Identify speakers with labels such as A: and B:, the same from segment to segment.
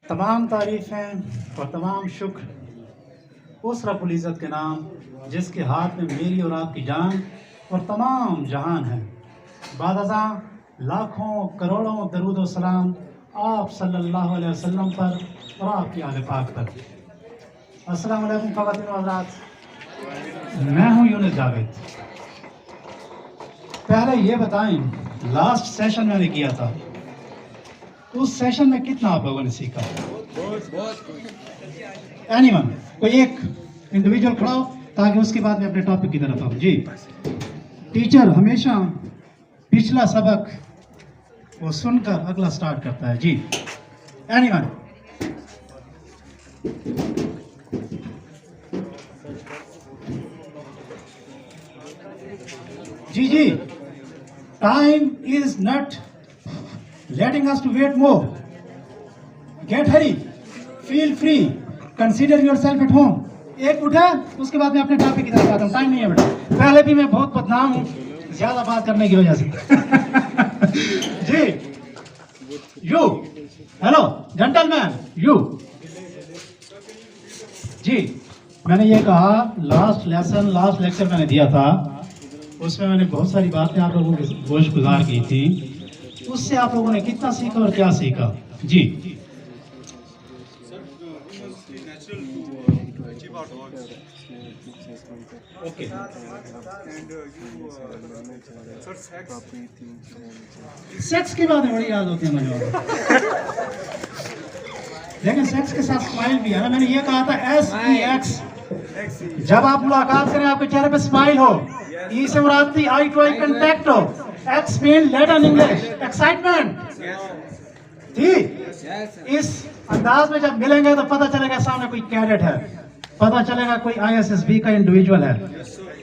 A: तमाम तारीफ़ें और तमाम शुक्र उस रब्बुल इज़्ज़त के नाम जिसके हाथ में मेरी और आपकी जान और तमाम जहान है। बाद अज़ां लाखों करोड़ों दरूद व सलाम आप सल्लल्लाहु अलैहि वसल्लम पर और आपकी आले पाक पर। अस्सलाम वालेकुम ख़वातीन व हज़रात, मैं हूँ यूनुस जावेद। पहले ये बताएं, लास्ट सेशन मैंने किया था, उस सेशन में कितना आप लोगों ने सीखा? एनीवन, कोई एक इंडिविजुअल खड़ा हो ताकि उसके बाद में अपने टॉपिक की तरफ आऊँ। जी, टीचर हमेशा पिछला सबक वो सुनकर अगला स्टार्ट करता है। जी, एनीवन। जी, time is not letting us to wait more. Get hurry, feel free, consider yourself at home. एक उठा, उसके बाद मैं अपने टॉपिक की तरफ आता हूँ। टाइम नहीं है बेटा, पहले भी मैं बहुत बदनाम हूँ ज्यादा बात करने की वजह से। जी, यू, हेलो जेंटलमैन, यू। जी, मैंने ये कहा लास्ट लेक्चर मैंने दिया था, उसमें मैंने बहुत सारी बातें आप लोगों की गोश गुजार की थी। उससे आप लोगों ने कितना सीखा और क्या सीखा? जी, ओके। सेक्स की बातें बड़ी याद होती है मुझे, लेकिन सेक्स के साथ स्माइल भी है ना। मैंने ये कहा था SEX, जब आप मुलाकात करें आपके चेहरे पे स्माइल हो। ई से मुराद थी आई टू आई कांटेक्ट हो। X mean letter in English, excitement। जी, इस अंदाज में जब मिलेंगे तो पता चलेगा सामने कोई कैडेट है, पता चलेगा कोई ISSB का इंडिविजुअल है।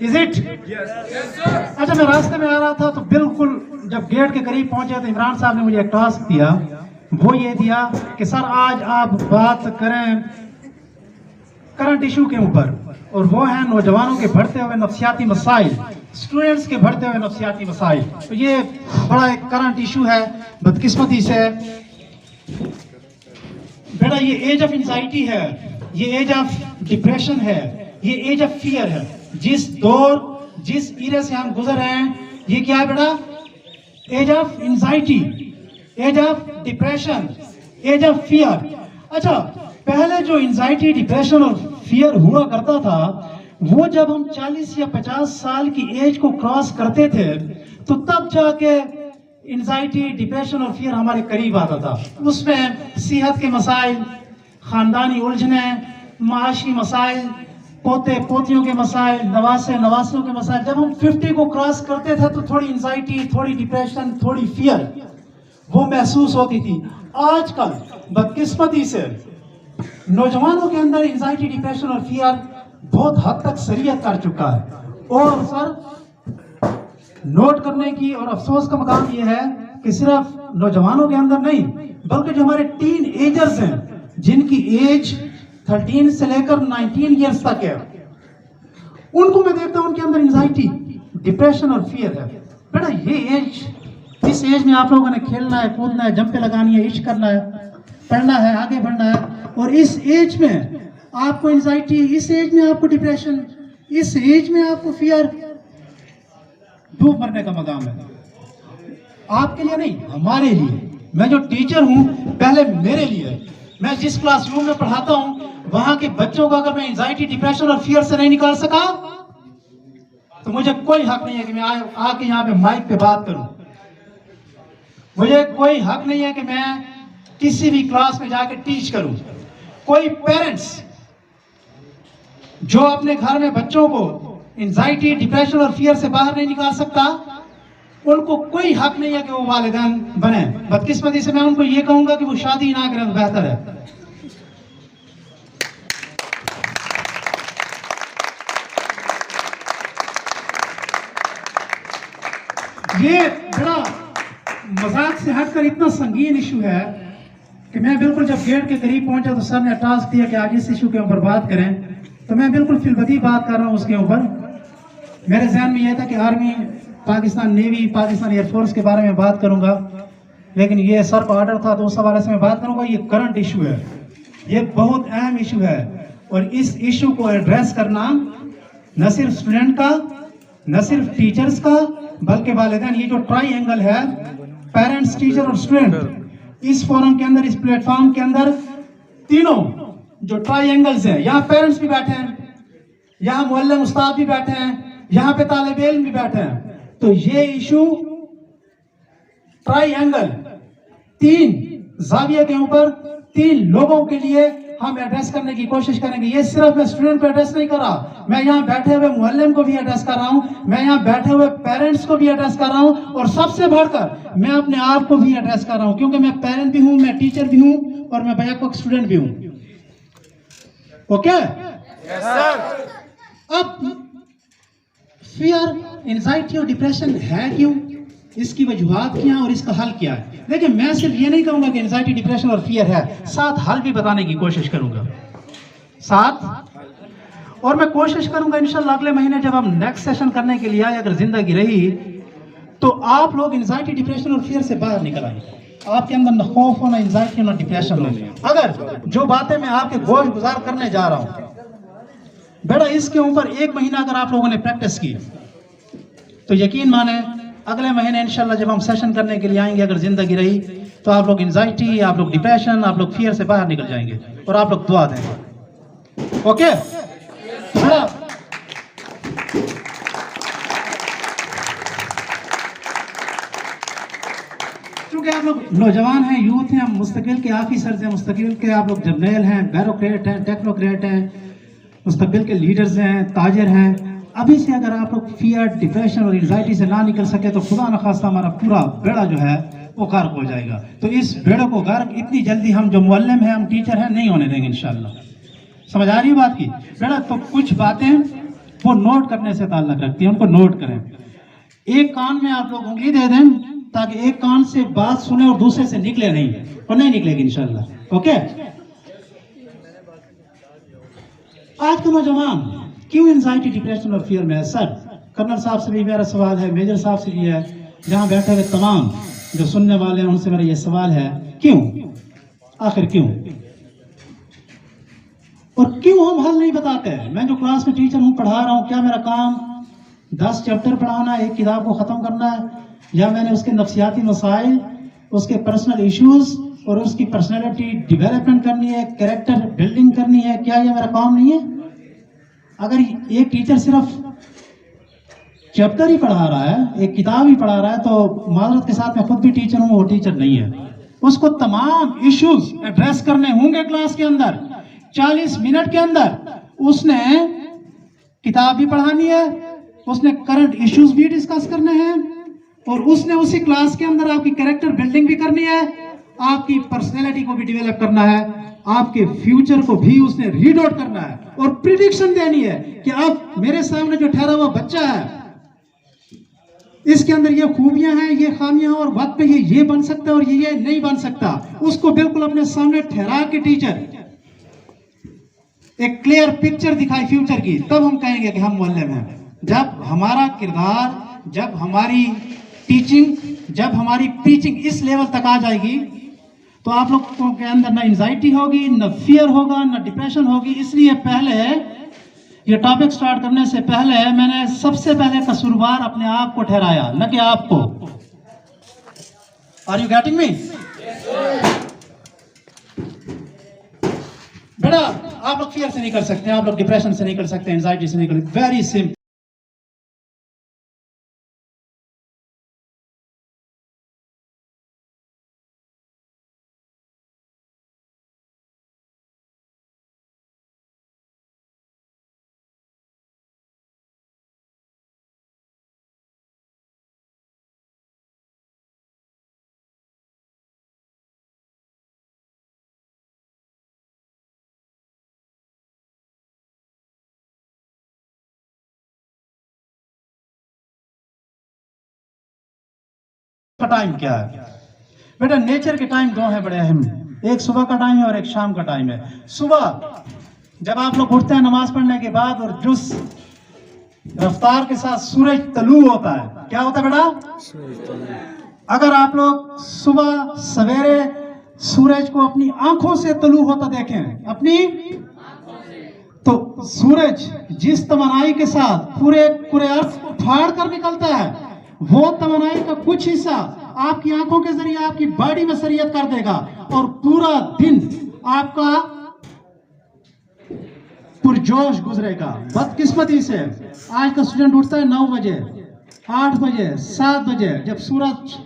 A: Is it? अच्छा, मैं रास्ते में आ रहा था तो बिल्कुल जब गेट के करीब पहुंचे तो इमरान साहब ने मुझे एक टास्क दिया। वो ये दिया कि सर आज आप बात करें करंट इशू के ऊपर, और वो है नौजवानों के बढ़ते हुए नफ्सियाती मसाइल, स्टूडेंट्स के बढ़ते हुए नफ्सियाती मसाइल। तो ये बड़ा एक करंट इशू है। बदकिस्मती से बेटा ये एज ऑफ एंजाइटी है, ये एज ऑफ डिप्रेशन है, ये एज ऑफ फियर है। जिस दौर जिस इरे से हम गुजर रहे हैं, ये क्या है बेटा? Age of anxiety, age of depression, age of fear. अच्छा, पहले जो एंजाइटी, डिप्रेशन और फियर हुआ करता था, वो जब हम 40 या 50 साल की एज को क्रॉस करते थे तो तब जाके एंजाइटी, डिप्रेशन और फियर हमारे करीब आता था। उसमें सेहत के मसाइल, खानदानी उलझने, माशी मसाइल, पोते पोतियों के मसाइल, नवासे नवासियों के मसाइल। जब हम 50 को क्रॉस करते थे तो थोड़ी एंजाइटी, थोड़ी डिप्रेशन, थोड़ी फियर वो महसूस होती थी। आजकल बदकिस्मती से नौजवानों के अंदर एंजाइटी, डिप्रेशन और फियर बहुत हद तक सरियत कर चुका है। और सर नोट करने की और अफसोस का मकाम यह है कि सिर्फ नौजवानों के अंदर नहीं, बल्कि जो हमारे टीन एजर्स हैं, जिनकी एज 13 से लेकर 19 ईयर्स तक है, उनको मैं देखता हूं उनके अंदर एंजाइटी, डिप्रेशन और फियर है। बेटा ये एज, इस एज में आप लोगों ने खेलना है, कूदना है, जंपे लगानी है, इश्क करना है, पढ़ना है, आगे बढ़ना है। और इस एज में आपको एंजाइटी, इस एज में आपको डिप्रेशन, इस एज में आपको फियर, डूब मरने का मकाम है। आपके लिए नहीं, हमारे लिए। मैं जो टीचर हूं, पहले मेरे लिए। मैं जिस क्लासरूम में पढ़ाता हूं, वहां के बच्चों को अगर मैं एंजाइटी, डिप्रेशन और फियर से नहीं निकाल सका तो मुझे कोई हक नहीं है कि मैं आके यहाँ पे माइक पे बात करूं। मुझे कोई हक नहीं है कि मैं किसी भी क्लास में जाके टीच करूं। कोई पेरेंट्स जो अपने घर में बच्चों को एंजाइटी, डिप्रेशन और फियर से बाहर नहीं निकाल सकता, उनको कोई हक नहीं है कि वो वालिदैन बने। बदकिस्मती से मैं उनको ये कहूंगा कि वो शादी ना करें तो बेहतर है। ये बड़ा मजाक से हटकर इतना संगीन इशू है कि मैं बिल्कुल जब गेट के करीब पहुंचा तो सर ने टास्क दिया कि आज इस इशू के ऊपर बात करें, तो मैं बिल्कुल फिलबदी बात कर रहा हूँ उसके ऊपर। मेरे जहन में यह था कि army, Pakistan navy, Pakistan air force के बारे में बात करूंगा, लेकिन ये सर का ऑर्डर था तो उस हवाले से मैं बात करूंगा। ये करंट इशू है, ये बहुत अहम इशू है, और इस इशू को एड्रेस करना न सिर्फ स्टूडेंट का, न सिर्फ टीचर्स का, बल्कि वालिदैन, ये जो ट्राई-एंगल है पेरेंट्स, टीचर और स्टूडेंट, इस फोरम के अंदर, इस प्लेटफॉर्म के अंदर तीनों जो ट्राई-एंगल्स हैं, यहाँ पेरेंट्स भी बैठे हैं, यहाँ मुअल्लिम उस्ताद भी बैठे हैं, यहाँ पे तालिब इल्म भी बैठे हैं, तो ये इशू ट्राई-एंगल, तीन जाविये के ऊपर, तीन लोगों के लिए हम एड्रेस करने की कोशिश करेंगे। ये सिर्फ मैं स्टूडेंट को एड्रेस नहीं कर रहा, मैं यहाँ बैठे हुए मुअल्लिम को भी एड्रेस कर रहा हूँ, मैं यहाँ बैठे हुए पेरेंट्स को भी एड्रेस कर रहा हूँ, और सबसे बढ़कर मैं अपने आप को भी एड्रेस कर रहा हूँ, क्योंकि मैं पेरेंट भी हूँ, मैं टीचर भी हूँ, और मैं बैक वक्त स्टूडेंट भी हूँ। ओके?
B: Yes sir.
A: अब फियर, एंजाइटी और डिप्रेशन है क्यों, इसकी वजूहात क्या हैं और इसका हल क्या है। लेकिन मैं सिर्फ ये नहीं कहूंगा कि एंजाइटी, डिप्रेशन और फियर है, साथ हल भी बताने की कोशिश करूंगा साथ, और मैं कोशिश करूंगा इंशाल्लाह अगले महीने जब हम नेक्स्ट सेशन करने के लिए आए, अगर जिंदगी रही, तो आप लोग एंजाइटी, डिप्रेशन और फियर से बाहर निकल आएंगे। आपके अंदर न खौफ हो, न एंजाइटी हो, न डिप्रेशन हो। अगर जो बातें मैं आपके गोश गुजार करने जा रहा हूं बेटा, इसके ऊपर 1 महीना अगर आप लोगों ने प्रैक्टिस की, तो यकीन माने अगले महीने इंशाल्लाह जब हम सेशन करने के लिए आएंगे, अगर जिंदगी रही, तो आप लोग एंजाइटी, आप लोग डिप्रेशन, आप लोग फियर से बाहर निकल जाएंगे, और आप लोग दुआ देंगे। ओके? क्योंकि आप लोग नौजवान हैं, यूथ हैं, मुस्तकिल के ऑफिसर्स हैं, मुस्तकिल के आप लोग जर्नल हैं, ब्यूरोक्रेट हैं, टेक्नोक्रेट हैं, मुस्तकिल के लीडर्स हैं, ताजिर हैं। अभी से अगर आप लोग फियर, डिप्रेशन और एंजाइटी से ना निकल सके, तो खुदा न खास्ता हमारा पूरा बेड़ा जो है वो गर्क हो जाएगा। तो इस बेड़े को गर्क इतनी जल्दी हम जो मुअल्लिम हैं, हम टीचर हैं, नहीं होने देंगे इंशाल्लाह। समझ आ रही है बात की बेटा? तो कुछ बातें वो नोट करने से ताल्लुक रखती हैं, उनको नोट करें। एक कान में आप लोग उंगली दे दें, ताकि एक कान से बात सुने और दूसरे से निकले नहीं, और नहीं निकलेगी इंशाल्लाह। ओके? आज का नौजवान क्यों एंजाइटी, डिप्रेशन और फियर में है? सर, कर्नल साहब से भी मेरा सवाल है, मेजर साहब से भी है, जहां बैठे हुए तमाम जो सुनने वाले हैं उनसे मेरा ये सवाल है, क्यों, आखिर क्यों? और क्यों हम हल नहीं बताते हैं? मैं जो क्लास में टीचर हूं, पढ़ा रहा हूं, क्या मेरा काम 10 चैप्टर पढ़ाना है, एक किताब को खत्म करना है, या मैंने उसके नफ्सियाती मसाइल, उसके पर्सनल इश्यूज और उसकी पर्सनैलिटी डेवलपमेंट करनी है, कैरेक्टर बिल्डिंग करनी है? क्या ये मेरा काम नहीं है? अगर एक टीचर सिर्फ चैप्टर ही पढ़ा रहा है, एक किताब ही पढ़ा रहा है, तो माजरत के साथ मैं खुद भी टीचर हूं, वो टीचर नहीं है। उसको तमाम इश्यूज एड्रेस करने होंगे क्लास के अंदर। 40 मिनट के अंदर उसने किताब भी पढ़ानी है, उसने करंट इश्यूज भी डिस्कस करने हैं, और उसने उसी क्लास के अंदर आपकी कैरेक्टर बिल्डिंग भी करनी है, आपकी पर्सनैलिटी को भी डेवलप करना है, आपके फ्यूचर को भी उसने रीड आउट करना है, और प्रिडिक्शन देनी है कि अब मेरे सामने जो ठहरा हुआ बच्चा है, इसके अंदर ये खूबियां हैं, ये खामियां हैं, और वक्त पे ये बन सकता है और ये नहीं बन सकता। उसको बिल्कुल अपने सामने ठहरा के टीचर एक क्लियर पिक्चर दिखाए फ्यूचर की, तब हम कहेंगे कि हम मुअल्लिम हैं। जब हमारा किरदार, जब हमारी टीचिंग, जब हमारी प्रीचिंग इस लेवल तक आ जाएगी, तो आप लोगों के अंदर ना एंजाइटी होगी, ना फियर होगा, ना डिप्रेशन होगी। इसलिए पहले ये टॉपिक स्टार्ट करने से पहले मैंने सबसे पहले कसूरवार अपने आप को ठहराया, न कि आपको। Are you getting me? बेटा, आप लोग फियर से नहीं कर सकते, आप लोग डिप्रेशन से नहीं कर सकते, एंजाइटी से नहीं कर सकते। Very simple. का टाइम क्या है बेटा? नेचर के टाइम 2 हैं बड़े अहम, एक सुबह का टाइम है और एक शाम का टाइम है। सुबह जब आप लोग उठते हैं नमाज पढ़ने के बाद, और जिस रफ्तार के साथ सूरज तलू होता है, क्या होता है बेटा? अगर आप लोग सुबह सवेरे सूरज को अपनी आंखों से तलू होता देखें, अपनी तो सूरज जिस तमन्नाई के साथ पूरे पूरे अर्थ को फाड़ कर निकलता है, वो तमन्नाई का कुछ हिस्सा आपकी आंखों के जरिए आपकी बॉडी में सरियत कर देगा और पूरा दिन आपका पुरजोश गुजरेगा। बदकिस्मती से आज का स्टूडेंट उठता है 9 बजे, 8 बजे, 7 बजे, जब सूरज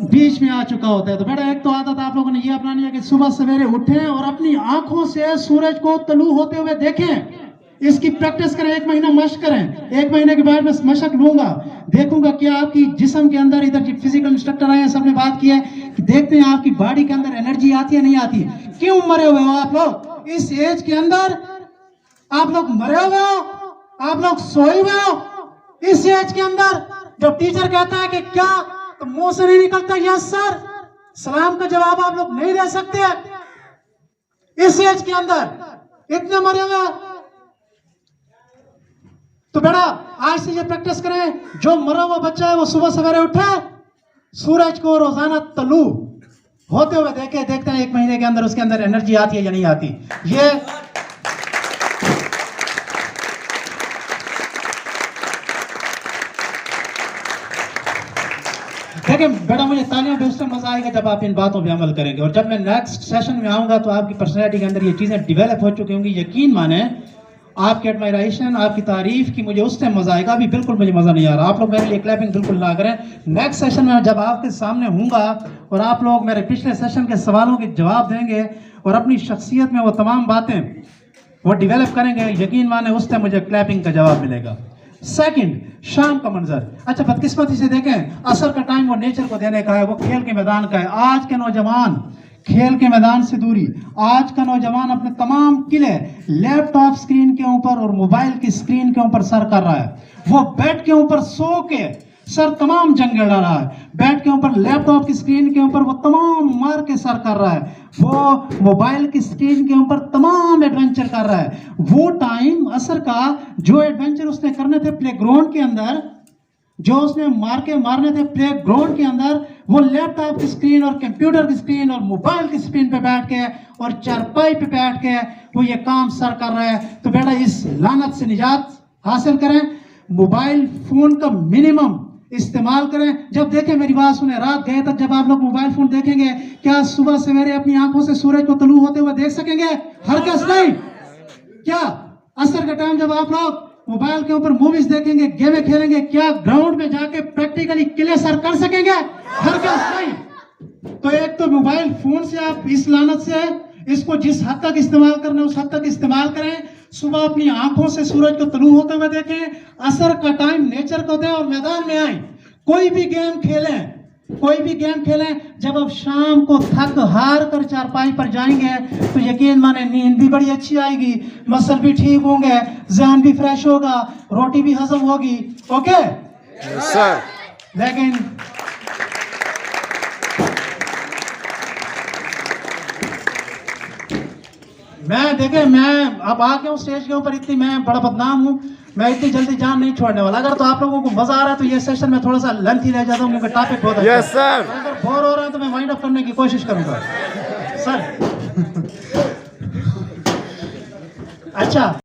A: बीच में आ चुका होता है। तो बेटा एक तो आदत आप लोगों ने ये अपनानी है कि सुबह सवेरे उठें और अपनी आंखों से सूरज को तलू होते हुए देखें। इसकी प्रैक्टिस करें, 1 महीना मशक करें। 1 महीने के बाद मैं मशक लूंगा, देखूंगा कि आपकी जिस्म के अंदर, इधर जो फिजिकल इंस्ट्रक्टर आए हैं सबने बात की है कि देखते हैं आपकी बॉडी के अंदर एनर्जी आती है नहीं आती। क्यों मरे हुए हो आप लोग? इस एज के अंदर आप लोग मरे हुए हो, आप लोग सोए हुए हो। इस एज के अंदर जब टीचर कहता है कि क्या, तो मुंह से नहीं निकलता यस सर, सलाम का जवाब आप लोग नहीं दे सकते। इस एज के अंदर इतने मरे हुए। तो बेटा आज से ये प्रैक्टिस करें, जो मरा हुआ बच्चा है वो सुबह सवेरे उठे, सूरज को रोजाना तलू होते हुए देखे, देखते हैं 1 महीने के अंदर उसके अंदर एनर्जी आती है या नहीं आती। ये देखिए बेटा, मुझे तालियां भी उससे मजा आएगा जब आप इन बातों पे अमल करेंगे। और जब मैं नेक्स्ट सेशन में आऊंगा तो आपकी पर्सनैलिटी के अंदर ये चीजें डेवलप हो चुकी होंगी। यकीन माने आपकी एडमायरेशन, आपकी तारीफ की मुझे उस टाइम मजा आएगा। अभी बिल्कुल मुझे मजा नहीं आ रहा। आप लोग मेरे लिए क्लैपिंग बिल्कुल ना करें। नेक्स्ट सेशन में जब आपके सामने हूंगा और आप लोग मेरे पिछले सेशन के सवालों के जवाब देंगे और अपनी शख्सियत में वो तमाम बातें वो डेवलप करेंगे, यकीन माने उस टाइम मुझे क्लैपिंग का जवाब मिलेगा। सेकंड, शाम का मंजर। अच्छा बदकिस्मती से देखें, असर का टाइम वो नेचर को देने का है, वो खेल के मैदान का है। आज के नौजवान खेल के मैदान से दूरी। आज का नौजवान अपने तमाम किले लैपटॉप स्क्रीन के ऊपर और मोबाइल की स्क्रीन के ऊपर सर कर रहा है। वो बेड के ऊपर सो के सर तमाम जंग लड़ा रहा है। बेड के ऊपर लैपटॉप की स्क्रीन के ऊपर वो तमाम मार के सर कर रहा है। वो मोबाइल की स्क्रीन के ऊपर तमाम एडवेंचर कर रहा है। वो टाइम असर का जो एडवेंचर उसने करने थे प्लेग्राउंड के अंदर, जो उसने मारने थे प्लेग्राउंड के अंदर, वो लैपटॉप की स्क्रीन और कंप्यूटर की स्क्रीन और मोबाइल की स्क्रीन पे बैठ के और चारपाई पे बैठ के वो ये काम सर कर रहा है। तो बेटा इस लानत से निजात हासिल करें। मोबाइल फोन का मिनिमम इस्तेमाल करें। जब देखें, मेरी बात सुने, रात गए तक जब आप लोग मोबाइल फोन देखेंगे, क्या सुबह सवेरे अपनी आंखों से सूरज को तलू होते हुए देख सकेंगे? हरकत नहीं। क्या असर का टाइम जब आप लोग मोबाइल के ऊपर मूवीज देखेंगे, गेमें खेलेंगे, क्या ग्राउंड में जाके प्रैक्टिकली किले सर कर सकेंगे? हरकत नहीं। तो एक तो मोबाइल फोन से आप इस लानत से इसको जिस हद तक इस्तेमाल करना है उस हद तक इस्तेमाल करें। सुबह अपनी आंखों से सूरज को तलू होते हुए देखें। असर का टाइम नेचर को दें और मैदान में आए। कोई भी गेम खेलें, कोई भी गेम खेलें। जब आप शाम को थक हार कर चारपाई पर जाएंगे तो यकीन माने नींद भी बड़ी अच्छी आएगी, मसल भी ठीक होंगे, जहन भी फ्रेश होगा, रोटी भी हजम होगी। Okay
B: sir.
A: लेकिन मैं अब आ गया हूँ स्टेज के ऊपर, इतनी मैं बड़ा बदनाम हूँ, मैं इतनी जल्दी जान नहीं छोड़ने वाला। अगर तो आप लोगों को मजा आ रहा है तो ये सेशन में थोड़ा सा लेंथ ही रह जाता हूँ क्योंकि टॉपिक बहुत अच्छा है।
B: Yes sir.
A: अगर बोर हो रहा है तो मैं वाइंड अप करने की कोशिश करूंगा सर। अच्छा